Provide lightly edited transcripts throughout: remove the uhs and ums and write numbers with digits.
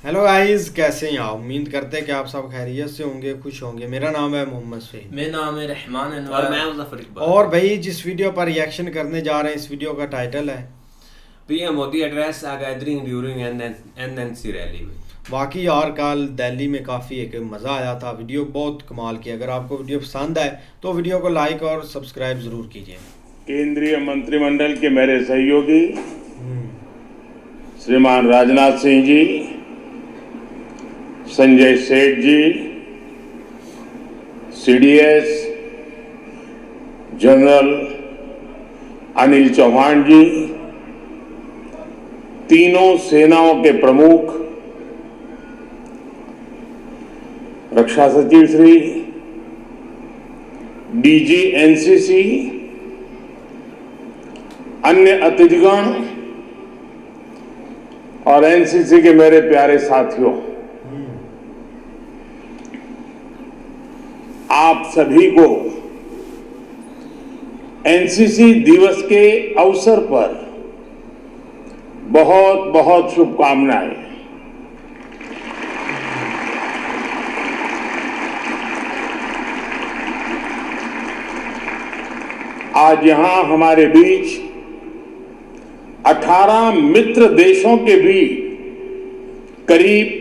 Hello guys, कैसे हैं आप? उम्मीद करते हैं कि आप सब खैरियत से होंगे, खुश होंगे। मेरा नाम है मोहम्मद सईद। मेरा नाम है रहमान और अनवर। मैं मुजफ्फर इकबाल। और भाई, जिस वीडियो पर रिएक्शन करने जा रहे हैं, इस वीडियो का टाइटल है पीएम मोदी एड्रेस आ गैदरिंग ड्यूरिंग एनएनसी रैली में। वाकई यार, कल दिल्ली में काफ़ी एक मज़ा आया था। वीडियो बहुत कमाल की। अगर आपको वीडियो पसंद आए तो वीडियो को लाइक और सब्सक्राइब ज़रूर कीजिए। केंद्रीय मंत्रिमंडल के मेरे सहयोगी श्रीमान राजनाथ सिंह जी, संजय सेठ जी, सीडीएस जनरल अनिल चौहान जी, तीनों सेनाओं के प्रमुख, रक्षा सचिव श्री, डीजी एनसीसी, अन्य अतिथिगण और एनसीसी के मेरे प्यारे साथियों, आप सभी को एनसीसी दिवस के अवसर पर बहुत बहुत शुभकामनाएं। आज यहां हमारे बीच 18 मित्र देशों के भी करीब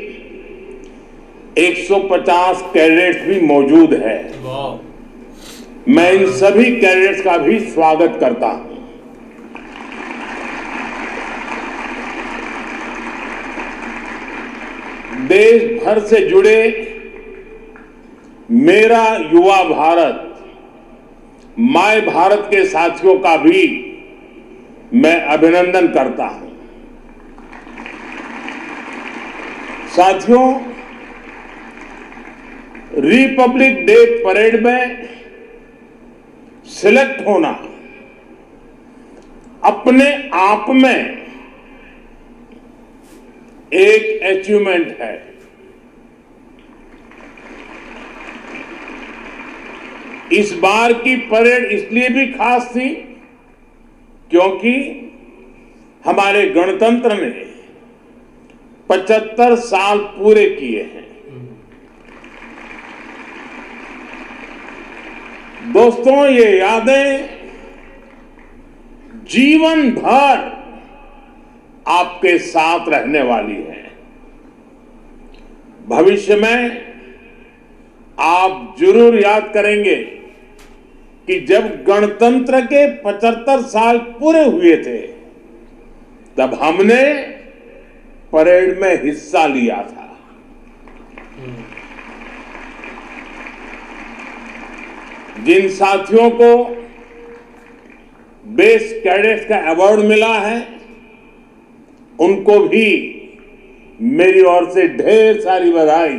150 कैडेट्स भी मौजूद है। मैं इन सभी कैडेट्स का भी स्वागत करता हूं। देश भर से जुड़े मेरा युवा भारत, माय भारत के साथियों का भी मैं अभिनंदन करता हूं। साथियों, रिपब्लिक डे परेड में सिलेक्ट होना अपने आप में एक अचीवमेंट है। इस बार की परेड इसलिए भी खास थी क्योंकि हमारे गणतंत्र ने 75 साल पूरे किए हैं। दोस्तों, ये यादें जीवन भर आपके साथ रहने वाली हैं। भविष्य में आप जरूर याद करेंगे कि जब गणतंत्र के 75 साल पूरे हुए थे तब हमने परेड में हिस्सा लिया था। जिन साथियों को बेस्ट कैडेट्स का अवार्ड मिला है उनको भी मेरी ओर से ढेर सारी बधाई।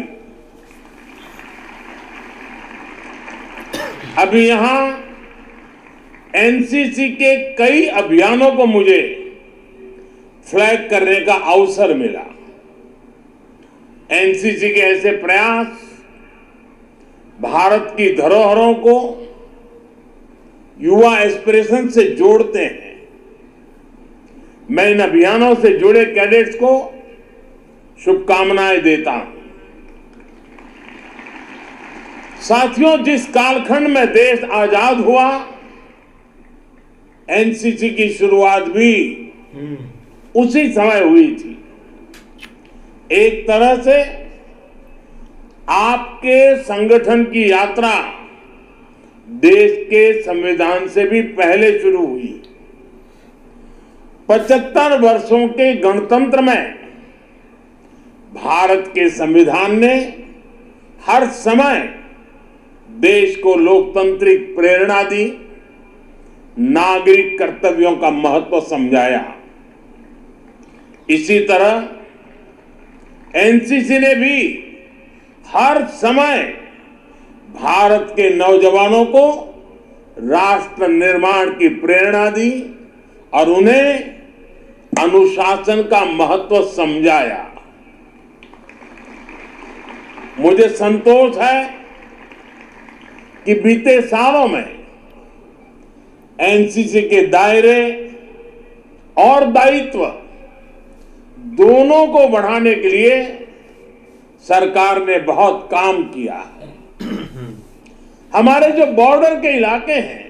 अभी यहां एनसीसी के कई अभियानों को मुझे फ्लैग करने का अवसर मिला। एनसीसी के ऐसे प्रयास भारत की धरोहरों को युवा एस्पिरेशन से जोड़ते हैं। मैं इन अभियानों से जुड़े कैडेट्स को शुभकामनाएं देता हूं। साथियों, जिस कालखंड में देश आजाद हुआ, एनसीसी की शुरुआत भी उसी समय हुई थी। एक तरह से आपके संगठन की यात्रा देश के संविधान से भी पहले शुरू हुई। 75 वर्षों के गणतंत्र में भारत के संविधान ने हर समय देश को लोकतांत्रिक प्रेरणा दी, नागरिक कर्तव्यों का महत्व समझाया। इसी तरह एनसीसी ने भी हर समय भारत के नौजवानों को राष्ट्र निर्माण की प्रेरणा दी और उन्हें अनुशासन का महत्व समझाया। मुझे संतोष है कि बीते सालों में एनसीसी के दायरे और दायित्व दोनों को बढ़ाने के लिए सरकार ने बहुत काम किया है। हमारे जो बॉर्डर के इलाके हैं,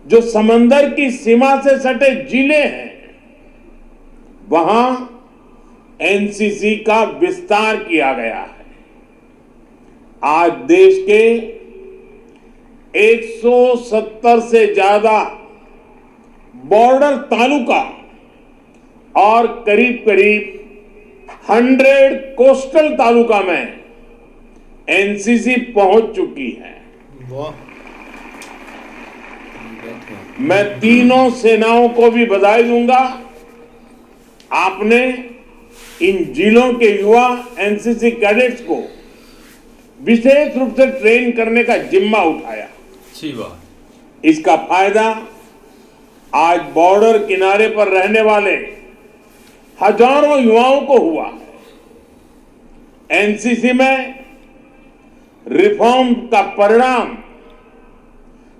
जो समंदर की सीमा से सटे जिले हैं, वहां एनसीसी का विस्तार किया गया है। आज देश के 170 से ज्यादा बॉर्डर तालुका और करीब करीब 100 कोस्टल तालुका में एनसीसी पहुंच चुकी है। वाह। मैं तीनों सेनाओं को भी बधाई दूंगा। आपने इन जिलों के युवा एनसीसी कैडेट्स को विशेष रूप से ट्रेन करने का जिम्मा उठाया। अच्छी बात। इसका फायदा आज बॉर्डर किनारे पर रहने वाले हजारों युवाओं को हुआ है। एनसीसी में रिफॉर्म का परिणाम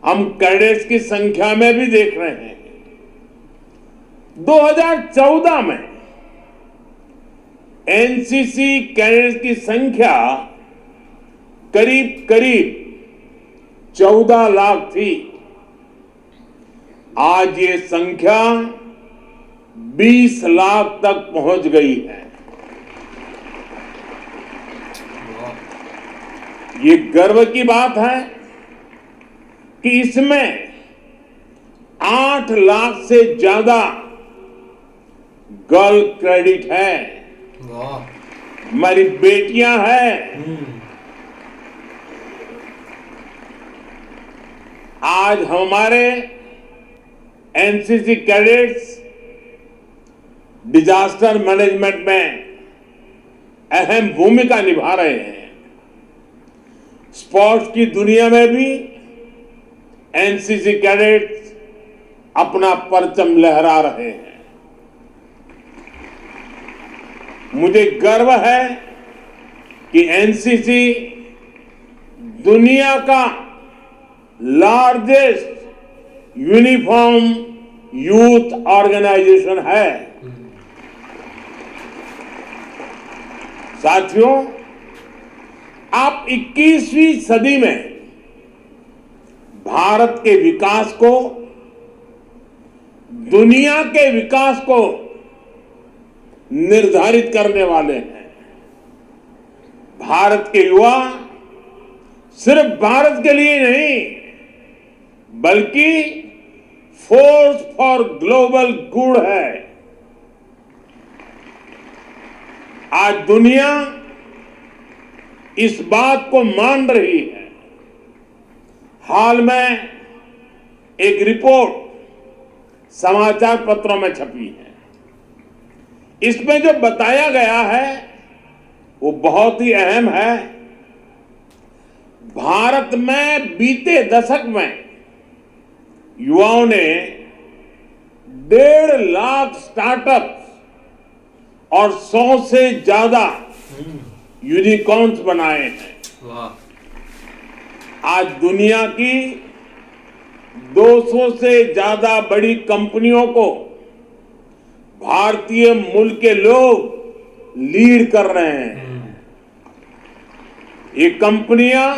हम कैडेट्स की संख्या में भी देख रहे हैं। 2014 में एनसीसी कैडेट्स की संख्या करीब करीब 14 लाख थी। आज ये संख्या 20 लाख तक पहुंच गई है। ये गर्व की बात है कि इसमें 8 लाख से ज्यादा गर्ल क्रेडिट है। वाह। हमारी बेटियां हैं। आज हमारे एनसीसी कैडेट्स डिजास्टर मैनेजमेंट में अहम भूमिका निभा रहे हैं। स्पोर्ट्स की दुनिया में भी एनसीसी कैडेट्स अपना परचम लहरा रहे हैं। मुझे गर्व है कि एनसीसी दुनिया का लार्जेस्ट यूनिफॉर्म यूथ ऑर्गेनाइजेशन है। साथियों, आप 21वीं सदी में भारत के विकास को, दुनिया के विकास को निर्धारित करने वाले हैं। भारत के युवा सिर्फ भारत के लिए नहीं, बल्कि फोर्स फॉर ग्लोबल गुड है। आज दुनिया इस बात को मान रही है। हाल में एक रिपोर्ट समाचार पत्रों में छपी है। इसमें जो बताया गया है वो बहुत ही अहम है। भारत में बीते दशक में युवाओं ने 1.5 लाख स्टार्टअप्स और 100 से ज्यादा यूनिकॉर्न्स बनाए हैं। वाह। आज दुनिया की 200 से ज्यादा बड़ी कंपनियों को भारतीय मूल के लोग लीड कर रहे हैं। ये कंपनियां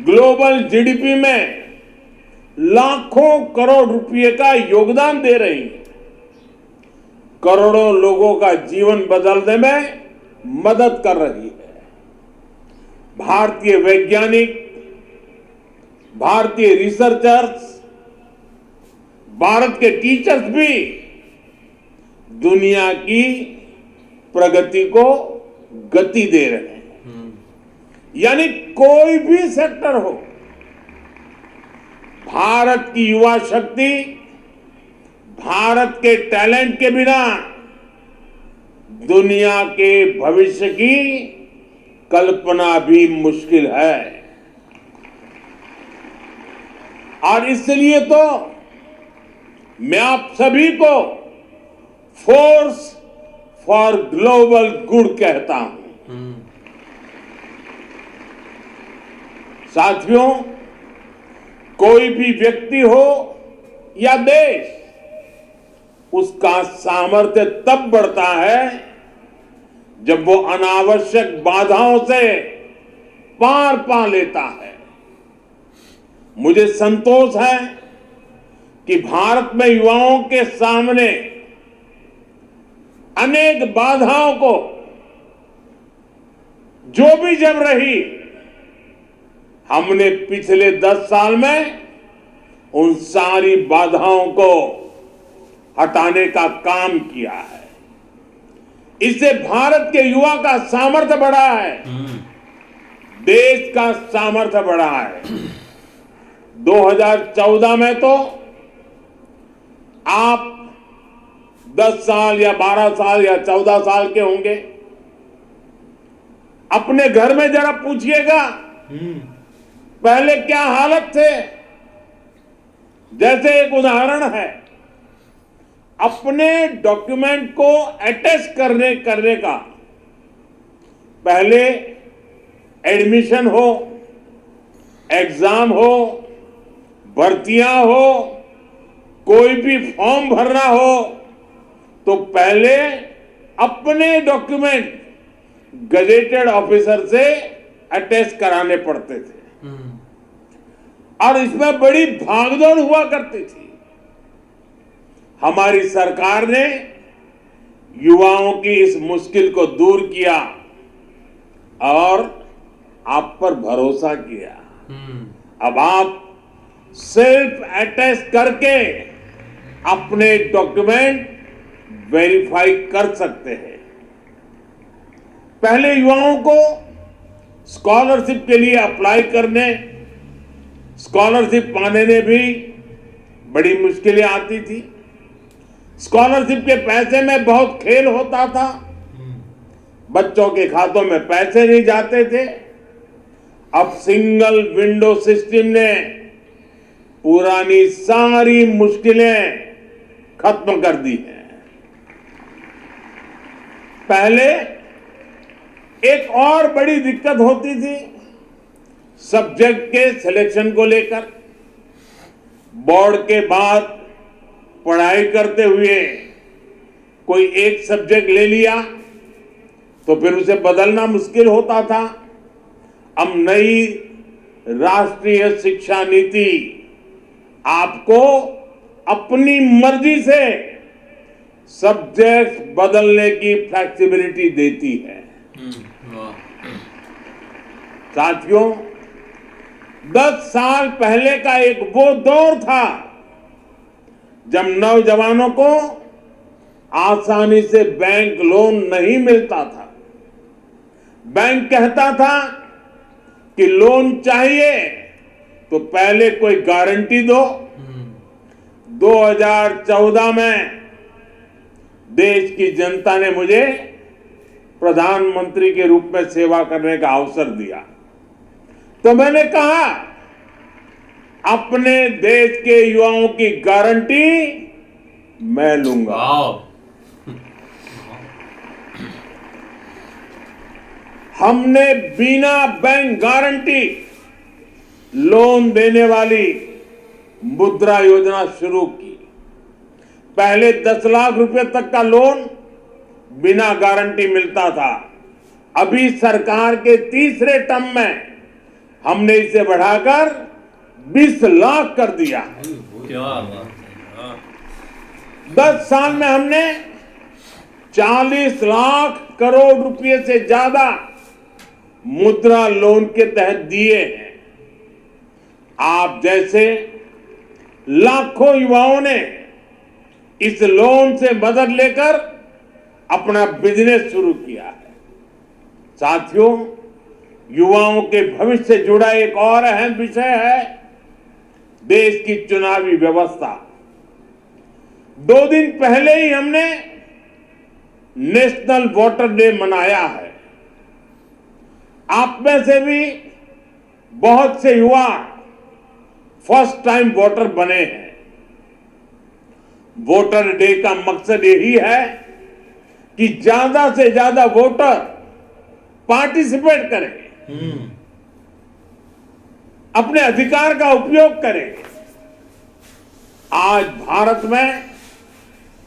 ग्लोबल जीडीपी में लाखों करोड़ रुपए का योगदान दे रही हैं। करोड़ों लोगों का जीवन बदलने में मदद कर रही है। भारतीय वैज्ञानिक, भारतीय रिसर्चर्स, भारत के टीचर्स भी दुनिया की प्रगति को गति दे रहे हैं। यानी कोई भी सेक्टर हो, भारत की युवा शक्ति, भारत के टैलेंट के बिना दुनिया के भविष्य की कल्पना भी मुश्किल है। और इसलिए तो मैं आप सभी को फोर्स फॉर ग्लोबल गुड कहता हूं। साथियों, कोई भी व्यक्ति हो या देश, उसका सामर्थ्य तब बढ़ता है जब वो अनावश्यक बाधाओं से पार पा लेता है। मुझे संतोष है कि भारत में युवाओं के सामने अनेक बाधाओं को जो भी जम रही, हमने पिछले 10 साल में उन सारी बाधाओं को हटाने का काम किया है। इससे भारत के युवा का सामर्थ्य बढ़ा है, देश का सामर्थ्य बढ़ा है। 2014 में तो आप 10 साल या 12 साल या 14 साल के होंगे। अपने घर में जरा पूछिएगा पहले क्या हालत थे। जैसे एक उदाहरण है, अपने डॉक्यूमेंट को अटेस्ट करने का पहले एडमिशन हो, एग्जाम हो, भर्तियां हो, कोई भी फॉर्म भरना हो, तो पहले अपने डॉक्यूमेंट गजेटेड ऑफिसर से अटेस्ट कराने पड़ते थे और इसमें बड़ी भागदौड़ हुआ करती थी। हमारी सरकार ने युवाओं की इस मुश्किल को दूर किया और आप पर भरोसा किया। अब आप सिर्फ अटेस्ट करके अपने डॉक्यूमेंट वेरीफाई कर सकते हैं। पहले युवाओं को स्कॉलरशिप के लिए अप्लाई करने, स्कॉलरशिप पाने में भी बड़ी मुश्किलें आती थी। स्कॉलरशिप के पैसे में बहुत खेल होता था, बच्चों के खातों में पैसे नहीं जाते थे। अब सिंगल विंडो सिस्टम ने पुरानी सारी मुश्किलें खत्म कर दी हैं। पहले एक और बड़ी दिक्कत होती थी सब्जेक्ट के सिलेक्शन को लेकर। बोर्ड के बाद पढ़ाई करते हुए कोई एक सब्जेक्ट ले लिया तो फिर उसे बदलना मुश्किल होता था। अब नई राष्ट्रीय शिक्षा नीति आपको अपनी मर्जी से सब्जेक्ट बदलने की फ्लेक्सिबिलिटी देती है। साथियों, 10 साल पहले का एक वो दौर था जब नौजवानों को आसानी से बैंक लोन नहीं मिलता था। बैंक कहता था कि लोन चाहिए तो पहले कोई गारंटी दो। 2014 में देश की जनता ने मुझे प्रधानमंत्री के रूप में सेवा करने का अवसर दिया, तो मैंने कहा अपने देश के युवाओं की गारंटी मैं लूंगा। हमने बिना बैंक गारंटी लोन देने वाली मुद्रा योजना शुरू की। पहले 10 लाख रुपए तक का लोन बिना गारंटी मिलता था। अभी सरकार के तीसरे टर्म में हमने इसे बढ़ाकर 20 लाख कर दिया। क्या बात है। 10 साल में हमने 40 लाख करोड़ रुपए से ज्यादा मुद्रा लोन के तहत दिए हैं। आप जैसे लाखों युवाओं ने इस लोन से मदद लेकर अपना बिजनेस शुरू किया है। साथियों, युवाओं के भविष्य से जुड़ा एक और अहम विषय है देश की चुनावी व्यवस्था। 2 दिन पहले ही हमने नेशनल वोटर डे मनाया है। आप में से भी बहुत से युवा फर्स्ट टाइम वोटर बने हैं। वोटर डे का मकसद यही है कि ज्यादा से ज्यादा वोटर पार्टिसिपेट करें, अपने अधिकार का उपयोग करें। आज भारत में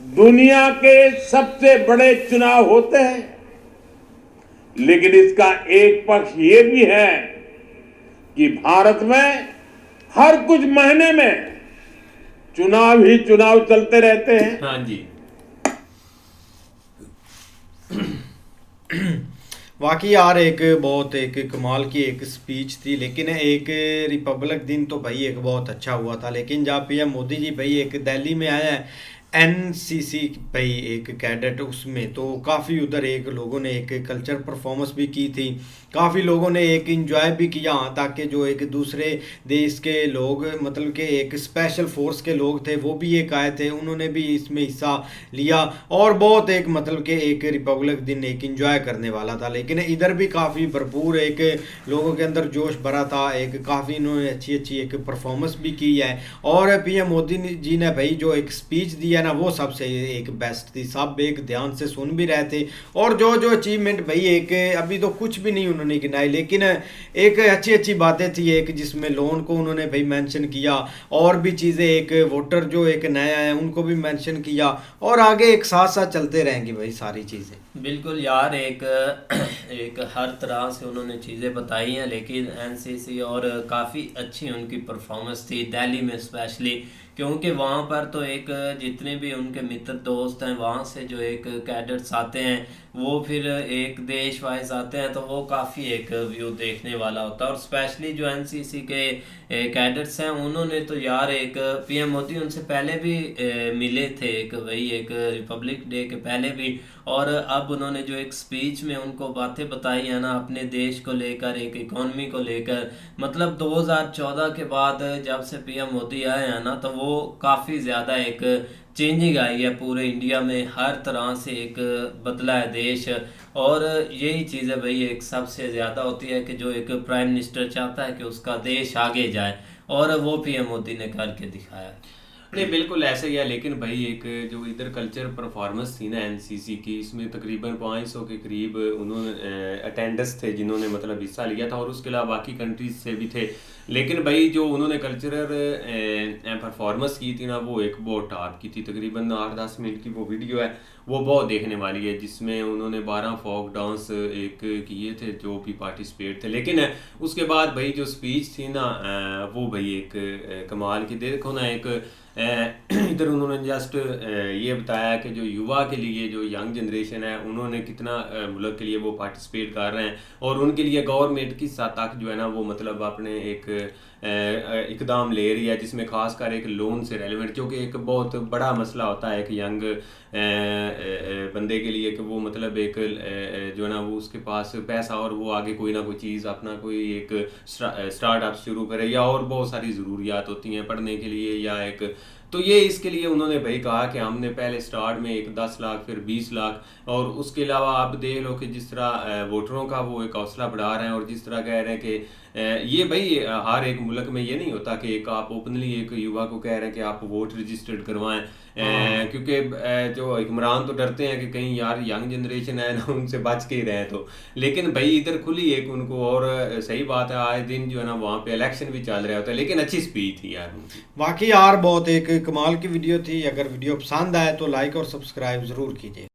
दुनिया के सबसे बड़े चुनाव होते हैं। लेकिन इसका एक पक्ष ये भी है कि भारत में हर कुछ महीने में चुनाव ही चुनाव चलते रहते हैं। हाँ जी। वाकई यार एक बहुत एक कमाल की एक स्पीच थी, लेकिन एक रिपब्लिक दिन तो भाई एक बहुत अच्छा हुआ था। लेकिन जब पीएम मोदी जी भाई एक दिल्ली में आया है एनसीसी भाई एक कैडेट, उसमें तो काफ़ी उधर एक लोगों ने एक कल्चर परफॉर्मेंस भी की थी, काफ़ी लोगों ने एक इंजॉय भी किया, ताकि जो एक दूसरे देश के लोग मतलब कि एक स्पेशल फोर्स के लोग थे वो भी एक आए थे, उन्होंने भी इसमें हिस्सा लिया और बहुत एक मतलब कि एक रिपब्लिक दिन एक इंजॉय करने वाला था। लेकिन इधर भी काफ़ी भरपूर एक लोगों के अंदर जोश भरा था, एक काफ़ी इन्होंने अच्छी अच्छी एक परफॉर्मेंस भी की है। और पीएम मोदी जी ने भाई जो एक स्पीच दी है ना वो सबसे एक बेस्ट थी, सब एक ध्यान से सुन भी रहे थे। और जो जो अचीवमेंट भाई एक अभी तो कुछ भी नहीं उन्होंने गिनाई, लेकिन एक अच्छी अच्छी बातें थी, एक जिसमें लोन को उन्होंने भाई मेंशन किया और भी चीज़ें, एक वोटर जो एक नया है उनको भी मेंशन किया, और आगे एक साथ साथ चलते रहेंगी भाई सारी चीज़ें। बिल्कुल यार, एक हर तरह से उन्होंने चीज़ें बताई हैं, लेकिन एनसीसी और काफ़ी अच्छी उनकी परफॉर्मेंस थी दिल्ली में स्पेशली, क्योंकि वहाँ पर तो एक जितने भी उनके मित्र दोस्त हैं वहाँ से जो एक कैडेट्स आते हैं वो फिर एक देश वाइज आते हैं, तो वो काफ़ी एक व्यू देखने वाला होता है। और स्पेशली जो एनसीसी के कैडेट्स हैं उन्होंने तो यार एक पीएम मोदी उनसे पहले भी मिले थे, एक वही एक रिपब्लिक डे के पहले भी, और अब उन्होंने जो एक स्पीच में उनको बातें बताई है ना अपने देश को लेकर, एक इकॉनमी को लेकर, मतलब 2014 के बाद जब से पीएम मोदी आए हैं ना तो वो काफ़ी ज़्यादा एक चेंजिंग आई है पूरे इंडिया में, हर तरह से एक बदला है देश। और यही चीज़ है भाई एक सबसे ज़्यादा होती है कि जो एक प्राइम मिनिस्टर चाहता है कि उसका देश आगे जाए, और वो पीएम मोदी ने करके दिखाया है। नहीं बिल्कुल ऐसा ही है। लेकिन भाई एक जो इधर कल्चर परफॉर्मेंस थी ना एनसीसी की, इसमें तकरीबन 500 के करीब उन्होंने अटेंडेंस थे जिन्होंने मतलब हिस्सा लिया था, और उसके अलावा बाकी कंट्रीज से भी थे। लेकिन भाई जो उन्होंने कल्चरल परफॉर्मेंस की थी ना वो एक बहुत टॉप की थी, तकरीबन 8-10 मिनट की वो वीडियो है, वो बहुत देखने वाली है, जिसमें उन्होंने 12 फोक डांस एक किए थे जो भी पार्टिसिपेट थे। लेकिन उसके बाद भाई जो स्पीच थी ना वो भाई एक कमाल की, देखो ना एक इधर उन्होंने जस्ट ये बताया कि जो युवा के लिए जो यंग जनरेशन है उन्होंने कितना मुल्क के लिए वो पार्टिसिपेट कर रहे हैं, और उनके लिए गवर्नमेंट की तक जो है ना वो मतलब अपने एक इकदाम ले रही है, जिसमें खासकर एक लोन से रेलिवेंट, जो कि एक बहुत बड़ा मसला होता है एक यंग बंदे के लिए, कि वो मतलब एक जो है ना वो उसके पास पैसा और वो आगे कोई ना कोई चीज़ अपना कोई एक स्टार्टअप शुरू करे, या और बहुत सारी ज़रूरियात होती हैं पढ़ने के लिए, या एक तो ये इसके लिए उन्होंने भाई कहा कि हमने पहले स्टार्ट में एक 10 लाख फिर 20 लाख, और उसके अलावा आप देख लो कि जिस तरह वोटरों का वो एक हौसला बढ़ा रहे हैं, और जिस तरह कह रहे हैं कि ये भाई हर एक मुल्क में ये नहीं होता कि एक आप ओपनली एक युवा को कह रहे हैं कि आप वोट रजिस्टर्ड करवाएं, क्योंकि जो हुक्मरान तो डरते हैं कि कहीं यार यंग जनरेशन है ना उनसे बच के ही रहे, तो लेकिन भाई इधर खुली एक उनको, और सही बात है आए दिन जो है ना वहाँ पे इलेक्शन भी चल रहा होता है, लेकिन अच्छी स्पीच थी यार उनकी। वाकई यार बहुत एक कमाल की वीडियो थी। अगर वीडियो पसंद आए तो लाइक और सब्सक्राइब ज़रूर कीजिए।